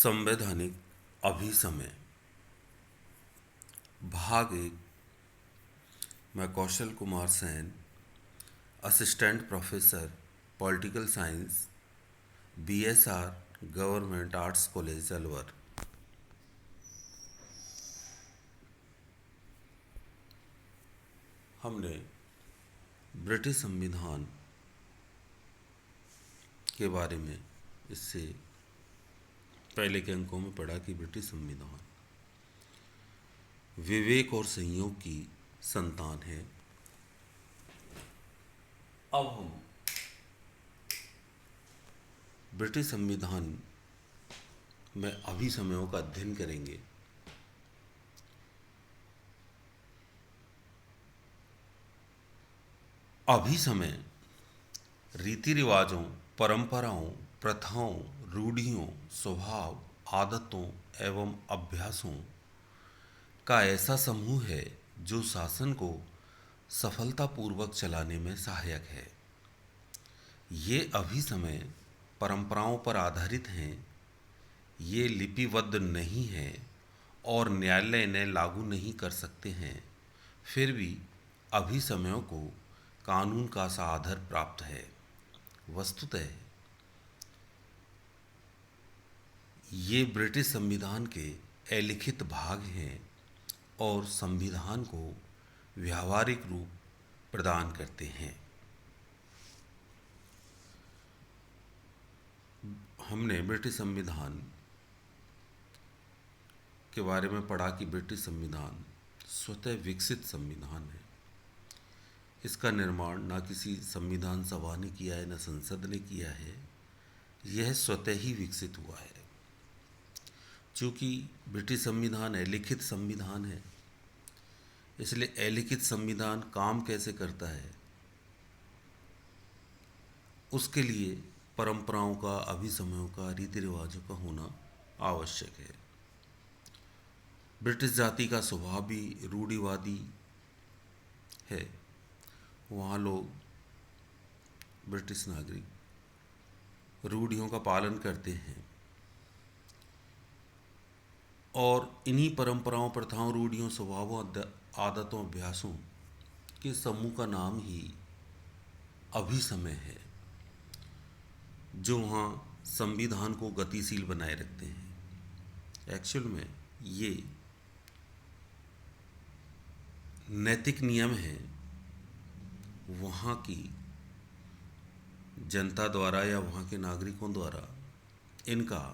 संवैधानिक अभिसमय भाग 1। मैं Kaushal Kumar Sen, assistant professor political science, BSR government arts college Alwar. हमने ब्रिटिश संविधान के बारे में इससे पहले के अंकों में पढ़ा कि ब्रिटिश संविधान विवेक और संयोग की संतान है। अब हम ब्रिटिश संविधान में अभिसमयों का अध्ययन करेंगे। अभिसमय रीति रिवाजों, परंपराओं, प्रथाओं, रूढ़ियों, स्वभाव, आदतों एवं अभ्यासों का ऐसा समूह है जो शासन को सफलतापूर्वक चलाने में सहायक है। ये अभिसमय परंपराओं पर आधारित हैं, ये लिपिबद्ध नहीं है और न्यायालय इन्हें लागू नहीं कर सकते हैं। फिर भी अभिसमयों को कानून का सा आधार प्राप्त है। वस्तुतः ये ब्रिटिश संविधान के अलिखित भाग हैं और संविधान को व्यावहारिक रूप प्रदान करते हैं। हमने ब्रिटिश संविधान के बारे में पढ़ा कि ब्रिटिश संविधान स्वतः विकसित संविधान है। इसका निर्माण ना किसी संविधान सभा ने किया है, ना संसद ने किया है। यह स्वतः ही विकसित हुआ है। चूँकि ब्रिटिश संविधान अलिखित संविधान है, इसलिए अलिखित संविधान काम कैसे करता है, उसके लिए परंपराओं का, अभिसमयों का, रीति रिवाजों का होना आवश्यक है। ब्रिटिश जाति का स्वभाव भी रूढ़िवादी है। वहाँ लोग, ब्रिटिश नागरिक रूढ़ियों का पालन करते हैं और इन्हीं परंपराओं, प्रथाओं, रूढ़ियों, स्वभावों, आदतों, अभ्यासों के समूह का नाम ही अभिसमय है, जो वहाँ संविधान को गतिशील बनाए रखते हैं। एक्चुअल में ये नैतिक नियम है, वहाँ की जनता द्वारा या वहाँ के नागरिकों द्वारा इनका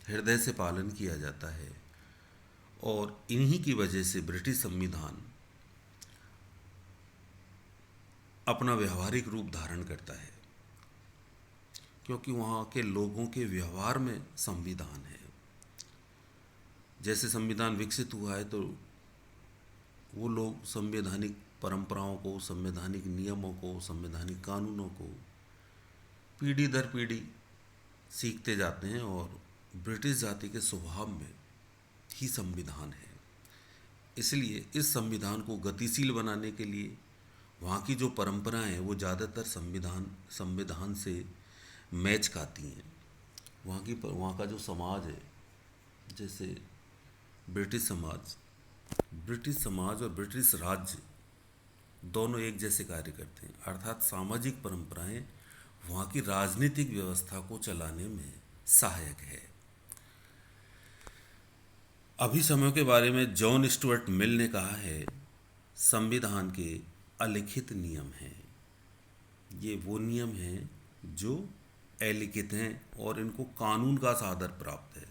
हृदय से पालन किया जाता है और इन्हीं की वजह से ब्रिटिश संविधान अपना व्यवहारिक रूप धारण करता है, क्योंकि वहाँ के लोगों के व्यवहार में संविधान है। जैसे संविधान विकसित हुआ है तो वो लोग संवैधानिक परंपराओं को, संवैधानिक नियमों को, संवैधानिक कानूनों को पीढ़ी दर पीढ़ी सीखते जाते हैं और ब्रिटिश जाति के स्वभाव में ही संविधान है। इसलिए इस संविधान को गतिशील बनाने के लिए वहाँ की जो परंपराएं हैं वो ज़्यादातर संविधान से मैच खाती हैं। वहाँ का जो समाज है, जैसे ब्रिटिश समाज और ब्रिटिश राज्य दोनों एक जैसे कार्य करते हैं, अर्थात सामाजिक परंपराएं वहाँ की राजनीतिक व्यवस्था को चलाने में सहायक है। अभिसमयों के बारे में जॉन स्टुअर्ट मिल ने कहा है, संविधान के अलिखित नियम हैं। ये वो नियम हैं जो अलिखित हैं और इनको कानून का सादर प्राप्त है।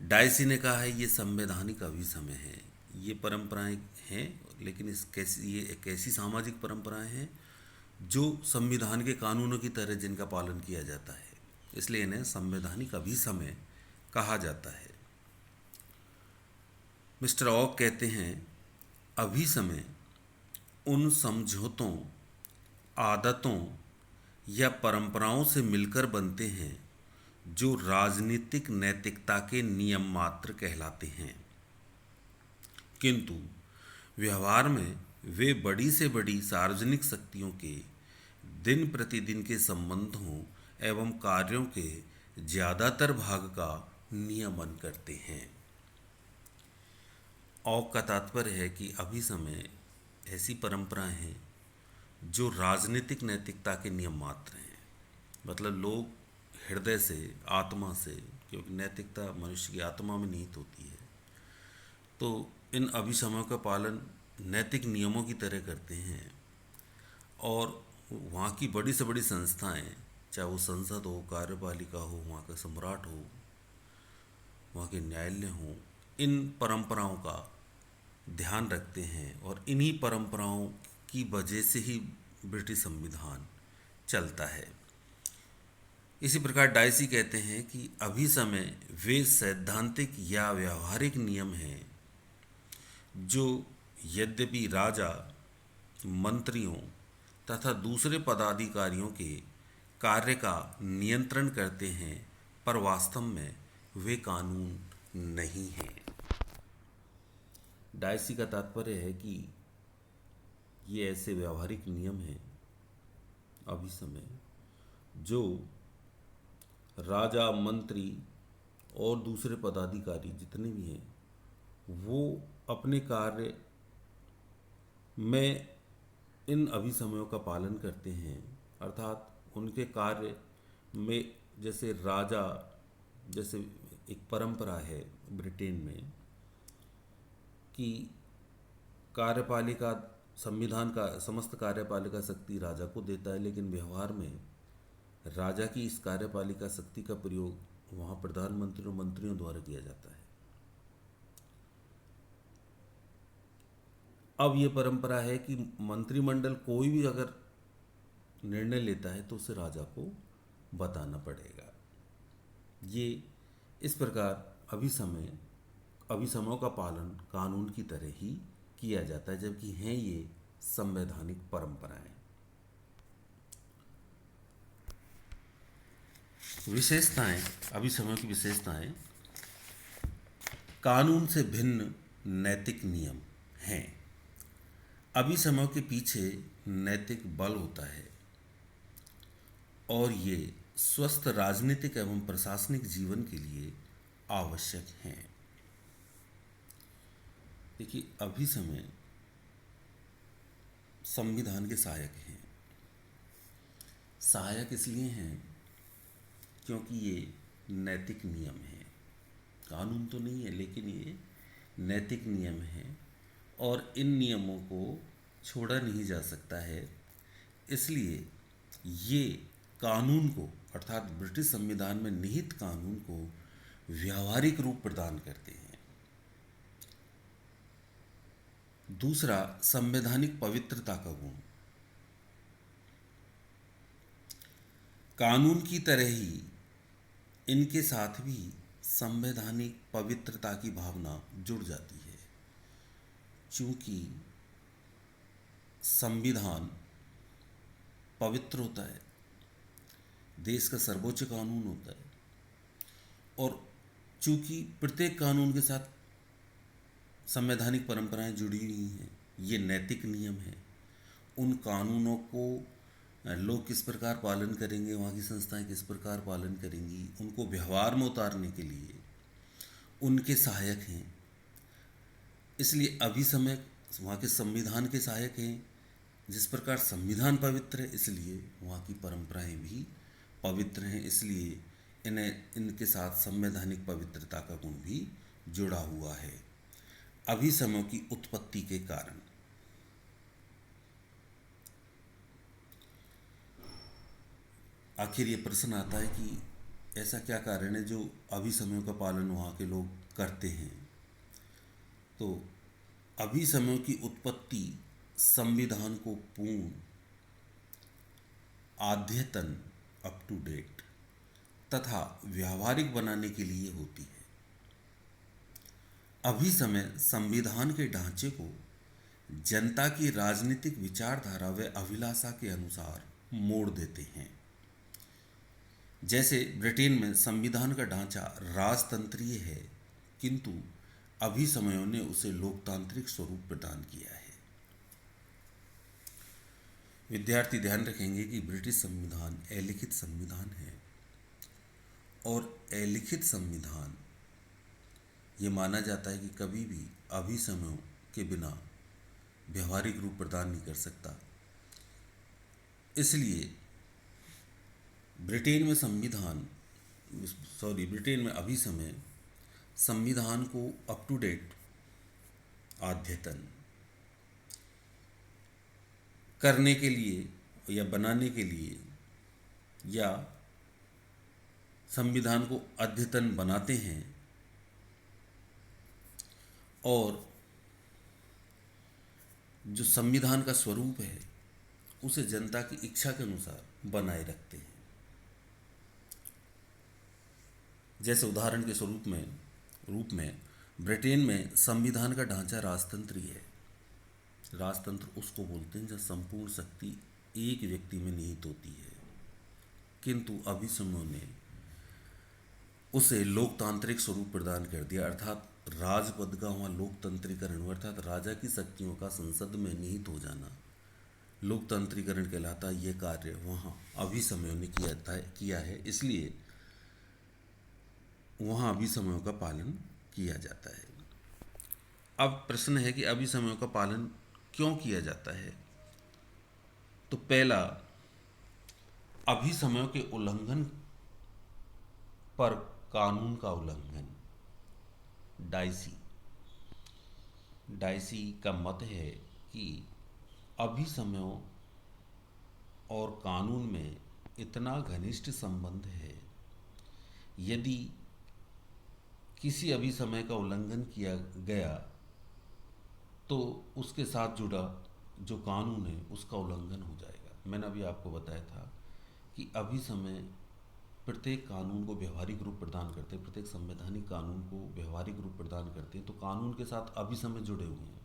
डायसी ने कहा है, ये संवैधानिक अभिसमय है। ये परंपराएं हैं, लेकिन ये एक ऐसी सामाजिक परंपराएं हैं जो संविधान के कानूनों की तरह जिनका पालन किया जाता है, इसलिए इन्हें संवैधानिक अभिसमय कहा जाता है। मिस्टर ऑक कहते हैं, अभिसमय उन समझौतों, आदतों या परंपराओं से मिलकर बनते हैं जो राजनीतिक नैतिकता के नियम मात्र कहलाते हैं, किंतु व्यवहार में वे बड़ी से बड़ी सार्वजनिक शक्तियों के दिन प्रतिदिन के संबंधों एवं कार्यों के ज़्यादातर भाग का नियमन करते हैं। औक का तात्पर्य है कि अभी समय ऐसी परंपराएं हैं जो राजनीतिक नैतिकता के नियम मात्र हैं। मतलब लोग हृदय से, आत्मा से, क्योंकि नैतिकता मनुष्य की आत्मा में निहित होती है, तो इन अभिसमयों का पालन नैतिक नियमों की तरह करते हैं। और वहाँ की बड़ी से बड़ी संस्थाएं, चाहे वो संसद हो, कार्यपालिका हो, वहाँ का सम्राट हो, वहाँ के न्यायालय हों, इन परंपराओं का ध्यान रखते हैं और इन्हीं परंपराओं की वजह से ही ब्रिटिश संविधान चलता है। इसी प्रकार डाइसी कहते हैं कि अभी समय वे सैद्धांतिक या व्यावहारिक नियम हैं जो यद्यपि राजा, मंत्रियों तथा दूसरे पदाधिकारियों के कार्य का नियंत्रण करते हैं, पर वास्तव में वे कानून नहीं हैं। डाइसी का तात्पर्य है कि ये ऐसे व्यावहारिक नियम हैं अभी समय जो राजा, मंत्री और दूसरे पदाधिकारी जितने भी हैं वो अपने कार्य में इन अभिसमयों का पालन करते हैं। अर्थात उनके कार्य में, जैसे राजा, जैसे एक परंपरा है ब्रिटेन में कि कार्यपालिका, संविधान का समस्त कार्यपालिका शक्ति राजा को देता है, लेकिन व्यवहार में राजा की इस कार्यपालिका शक्ति का प्रयोग वहाँ प्रधानमंत्री और मंत्रियों द्वारा किया जाता है। अब ये परंपरा है कि मंत्रिमंडल कोई भी अगर निर्णय लेता है तो उसे राजा को बताना पड़ेगा। ये इस प्रकार अभिसमयों का पालन कानून की तरह ही किया जाता है, जबकि हैं ये संवैधानिक परंपराएं। विशेषताएं, अभिसमयों की विशेषताएं, कानून से भिन्न नैतिक नियम हैं। अभिसमयों के पीछे नैतिक बल होता है और ये स्वस्थ राजनीतिक एवं प्रशासनिक जीवन के लिए आवश्यक हैं। देखिए, अभिसमय संविधान के सहायक हैं। सहायक इसलिए हैं क्योंकि ये नैतिक नियम हैं। कानून तो नहीं है, लेकिन ये नैतिक नियम हैं और इन नियमों को छोड़ा नहीं जा सकता है। इसलिए ये कानून को, अर्थात ब्रिटिश संविधान में निहित कानून को व्यावहारिक रूप प्रदान करते हैं। दूसरा, संवैधानिक पवित्रता का गुण। कानून की तरह ही इनके साथ भी संवैधानिक पवित्रता की भावना जुड़ जाती है, क्योंकि संविधान पवित्र होता है, देश का सर्वोच्च कानून होता है, और चूंकि प्रत्येक कानून के साथ संवैधानिक परंपराएं जुड़ी हुई हैं, ये नैतिक नियम हैं। उन कानूनों को लोग किस प्रकार पालन करेंगे, वहाँ की संस्थाएं किस प्रकार पालन करेंगी, उनको व्यवहार में उतारने के लिए उनके सहायक हैं। इसलिए अभिसमय वहाँ के संविधान के सहायक हैं। जिस प्रकार संविधान पवित्र है, इसलिए वहाँ की परंपराएं भी पवित्र हैं। इसलिए इनके साथ संवैधानिक पवित्रता का गुण भी जुड़ा हुआ है। अभिसमयों की उत्पत्ति के कारण। आखिर ये प्रश्न आता है कि ऐसा क्या कारण है जो अभिसमयों का पालन वहाँ के लोग करते हैं। तो अभिसमयों की उत्पत्ति संविधान को पूर्ण, अद्यतन, अप टू डेट तथा व्यावहारिक बनाने के लिए होती है। अभिसमय संविधान के ढांचे को जनता की राजनीतिक विचारधारा व अभिलाषा के अनुसार मोड़ देते हैं। जैसे ब्रिटेन में संविधान का ढांचा राजतंत्रीय है, किंतु अभिसमयों ने उसे लोकतांत्रिक स्वरूप प्रदान किया है। विद्यार्थी ध्यान रखेंगे कि ब्रिटिश संविधान अलिखित संविधान है और अलिखित संविधान ये माना जाता है कि कभी भी अभिसमयों के बिना व्यवहारिक रूप प्रदान नहीं कर सकता। इसलिए ब्रिटेन में अभिसमय संविधान को अप टू डेट अद्यतन करने के लिए या बनाने के लिए या संविधान को अद्यतन बनाते हैं और जो संविधान का स्वरूप है उसे जनता की इच्छा के अनुसार बनाए रखते हैं। जैसे उदाहरण के रूप में ब्रिटेन में संविधान का ढांचा राजतंत्र ही है। राजतंत्र उसको बोलते हैं जब संपूर्ण शक्ति एक व्यक्ति में निहित होती है, किंतु अभिसमयों ने उसे लोकतांत्रिक स्वरूप प्रदान कर दिया, अर्थात राजपद का वहाँ लोकतंत्रीकरण, अर्थात राजा की शक्तियों का संसद में निहित हो जाना लोकतंत्रीकरण कहलाता। ये कार्य वहाँ अभिसमयों ने किया है, इसलिए वहाँ अभिसमयों का पालन किया जाता है। अब प्रश्न है कि अभिसमयों का पालन क्यों किया जाता है। तो पहला, अभिसमयों के उल्लंघन पर कानून का उल्लंघन। डाइसी का मत है कि अभिसमयों और कानून में इतना घनिष्ठ संबंध है, यदि किसी अभिसमय का उल्लंघन किया गया तो उसके साथ जुड़ा जो कानून है उसका उल्लंघन हो जाएगा। मैंने अभी आपको बताया था कि अभिसमय प्रत्येक कानून को व्यवहारिक रूप प्रदान करते हैं, प्रत्येक संवैधानिक कानून को व्यवहारिक रूप प्रदान करते हैं, तो कानून के साथ अभिसमय जुड़े हुए हैं।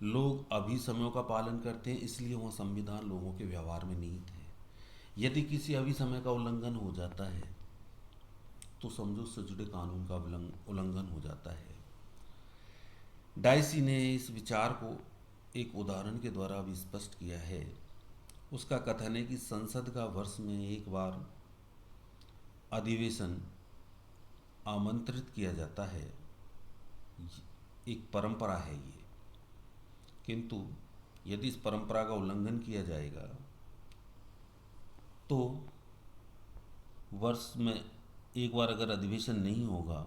लोग अभिसमयों का पालन करते हैं, इसलिए वह संविधान लोगों के व्यवहार में निहित है। यदि किसी अभिसमय का उल्लंघन हो जाता है तो समझो उससे जुड़े कानून का उल्लंघन हो जाता है। डाइसी ने इस विचार को एक उदाहरण के द्वारा भी स्पष्ट किया है। उसका कथन है कि संसद का वर्ष में एक बार अधिवेशन आमंत्रित किया जाता है, एक परंपरा है ये, किंतु यदि इस परंपरा का उल्लंघन किया जाएगा तो वर्ष में एक बार अगर अधिवेशन नहीं होगा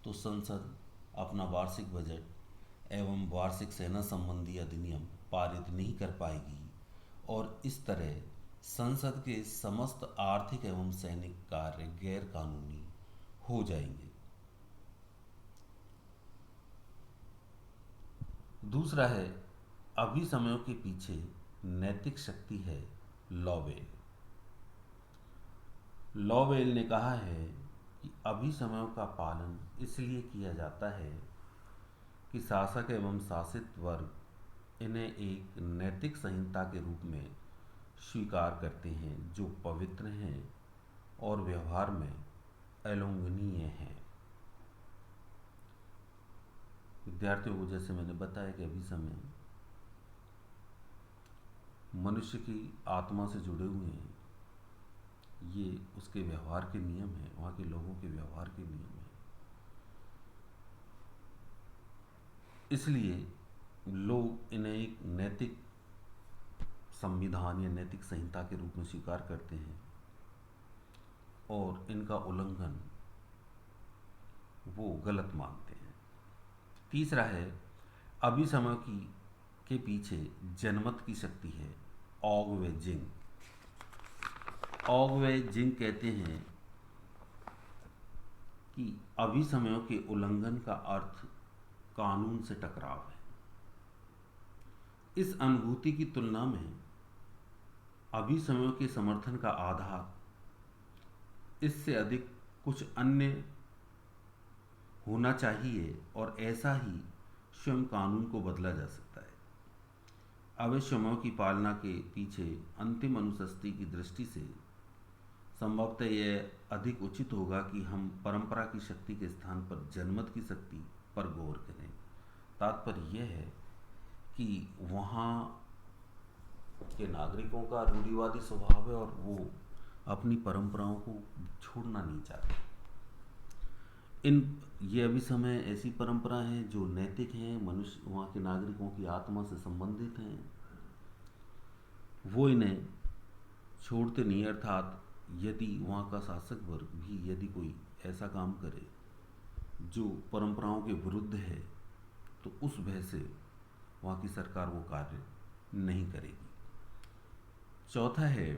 तो संसद अपना वार्षिक बजट एवं वार्षिक सेना संबंधी अधिनियम पारित नहीं कर पाएगी और इस तरह संसद के समस्त आर्थिक एवं सैनिक कार्य गैर कानूनी हो जाएंगे। दूसरा है, अभिसमयों के पीछे नैतिक शक्ति है लॉवेल। लॉवेल ने कहा है कि अभिसमयों का पालन इसलिए किया जाता है कि शासक एवं शासित वर्ग इन्हें एक नैतिक संहिता के रूप में स्वीकार करते हैं जो पवित्र हैं और व्यवहार में अलंघनीय हैं। विद्यार्थियों को जैसे मैंने बताया कि अभिसमय मनुष्य की आत्मा से जुड़े हुए हैं, ये उसके व्यवहार के नियम हैं, वहाँ के लोगों के व्यवहार के नियम हैं। इसलिए लोग इन्हें एक नैतिक संविधान या नैतिक संहिता के रूप में स्वीकार करते हैं और इनका उल्लंघन वो गलत मानते हैं। तीसरा है, अभिसमय के पीछे जनमत की शक्ति है ऑगवे जिंग कहते हैं कि अभिसमयों के उल्लंघन का अर्थ कानून से टकराव है। इस अनुभूति की तुलना में अभिसमयों के समर्थन का आधार इससे अधिक कुछ अन्य होना चाहिए और ऐसा ही स्वयं कानून को बदला जा सकता है। अभिसमयों की पालना के पीछे अंतिम अनुशस्ति की दृष्टि से संभवतः यह अधिक उचित होगा कि हम परंपरा की शक्ति के स्थान पर जनमत की शक्ति पर गौर करें। तात्पर्य यह है कि वहाँ के नागरिकों का रूढ़िवादी स्वभाव है और वो अपनी परंपराओं को छोड़ना नहीं चाहते। इन ये अभी समय ऐसी परंपरा हैं जो नैतिक हैं, मनुष्य वहाँ के नागरिकों की आत्मा से संबंधित हैं, वो इन्हें छोड़ते नहीं। अर्थात यदि वहाँ का शासक वर्ग भी यदि कोई ऐसा काम करे जो परंपराओं के विरुद्ध है, तो उस भय से वहाँ की सरकार वो कार्य नहीं करेगी। चौथा है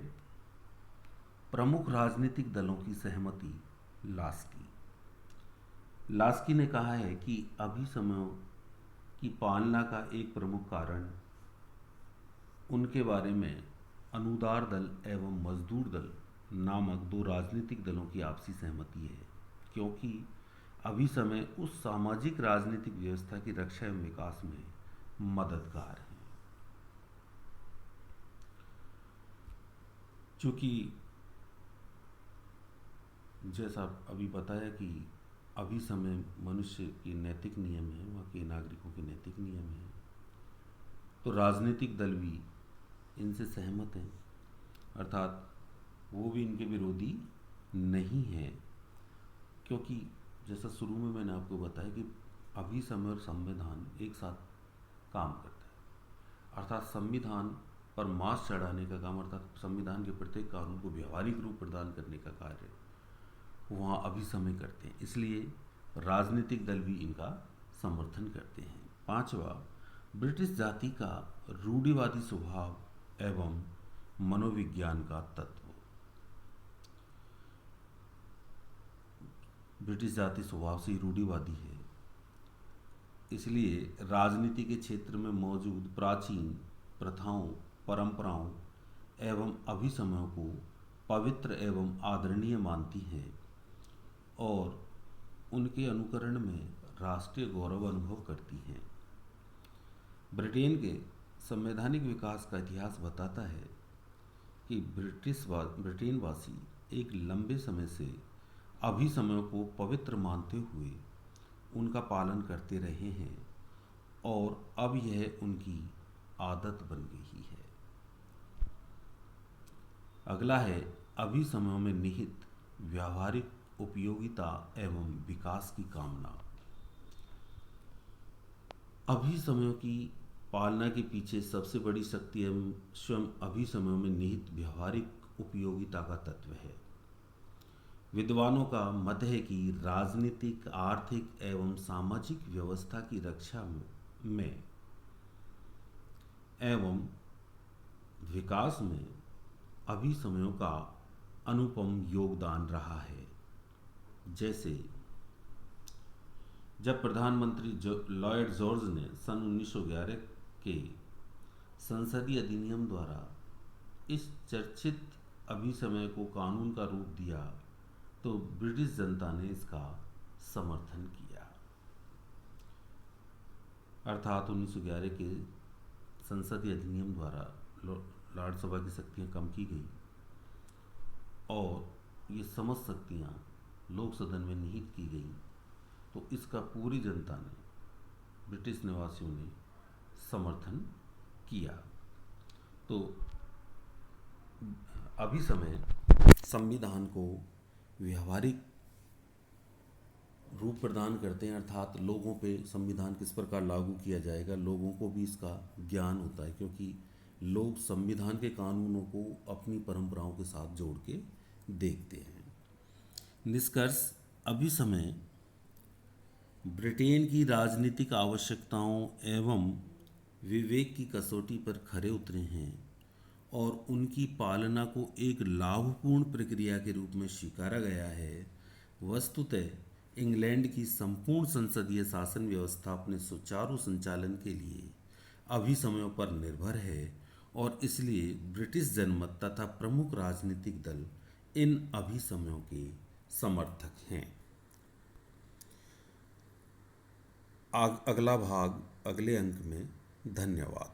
प्रमुख राजनीतिक दलों की सहमति। लास्की ने कहा है कि अभिसमयों की पालना का एक प्रमुख कारण उनके बारे में अनुदार दल एवं मजदूर दल नामक दो राजनीतिक दलों की आपसी सहमति है, क्योंकि अभिसमय उस सामाजिक राजनीतिक व्यवस्था की रक्षा एवं विकास में मददगार है। चूँकि जैसा अभी बताया कि अभी समय मनुष्य के नैतिक नियम है, वहाँ के नागरिकों के नैतिक नियम है, तो राजनीतिक दल भी इनसे सहमत हैं, अर्थात वो भी इनके विरोधी नहीं है। क्योंकि जैसा शुरू में मैंने आपको बताया कि अभी समय और संविधान एक साथ काम करता है, अर्थात संविधान पर मास चढ़ाने का काम, अर्थात संविधान के प्रत्येक कानून को व्यवहारिक रूप प्रदान करने का कार्य वहाँ अभी समय करते हैं, इसलिए राजनीतिक दल भी इनका समर्थन करते हैं। पांचवा, ब्रिटिश जाति का रूढ़िवादी स्वभाव एवं मनोविज्ञान का तत्व। ब्रिटिश जाति स्वभाव से रूढ़िवादी है, इसलिए राजनीति के क्षेत्र में मौजूद प्राचीन प्रथाओं, परंपराओं एवं अभिसमयों को पवित्र एवं आदरणीय मानती है और उनके अनुकरण में राष्ट्रीय गौरव अनुभव करती हैं। ब्रिटेन के संवैधानिक विकास का इतिहास बताता है कि ब्रिटेनवासी एक लंबे समय से अभिसमयों को पवित्र मानते हुए उनका पालन करते रहे हैं और अब यह उनकी आदत बन गई है। अगला है अभिसमयों में निहित व्यावहारिक उपयोगिता एवं विकास की कामना। अभिसमयों की पालना के पीछे सबसे बड़ी शक्ति एवं स्वयं अभिसमयों में निहित व्यावहारिक उपयोगिता का तत्व है। विद्वानों का मत है कि राजनीतिक, आर्थिक एवं सामाजिक व्यवस्था की रक्षा में एवं विकास में अभिसमयों का अनुपम योगदान रहा है। जैसे जब प्रधानमंत्री लॉयड जॉर्ज ने सन 1911 के संसदीय अधिनियम द्वारा इस चर्चित अभिसमय को कानून का रूप दिया, तो ब्रिटिश जनता ने इसका समर्थन किया। अर्थात 1911 के संसदीय अधिनियम द्वारा राज्यसभा की शक्तियाँ कम की गई और ये समस्त शक्तियाँ लोक सदन में निहित की गई, तो इसका पूरी जनता ने, ब्रिटिश निवासियों ने समर्थन किया। तो अभी समय संविधान को व्यवहारिक रूप प्रदान करते हैं, अर्थात लोगों पे संविधान किस प्रकार लागू किया जाएगा, लोगों को भी इसका ज्ञान होता है, क्योंकि लोग संविधान के कानूनों को अपनी परंपराओं के साथ जोड़ के देखते हैं। निष्कर्ष, अभी समय ब्रिटेन की राजनीतिक आवश्यकताओं एवं विवेक की कसौटी पर खरे उतरे हैं और उनकी पालना को एक लाभपूर्ण प्रक्रिया के रूप में स्वीकारा गया है। वस्तुतः इंग्लैंड की संपूर्ण संसदीय शासन व्यवस्था अपने सुचारू संचालन के लिए अभिसमयों पर निर्भर है और इसलिए ब्रिटिश जनमत तथा प्रमुख राजनीतिक दल इन अभिसमयों के समर्थक हैं। अगला भाग अगले अंक में। धन्यवाद।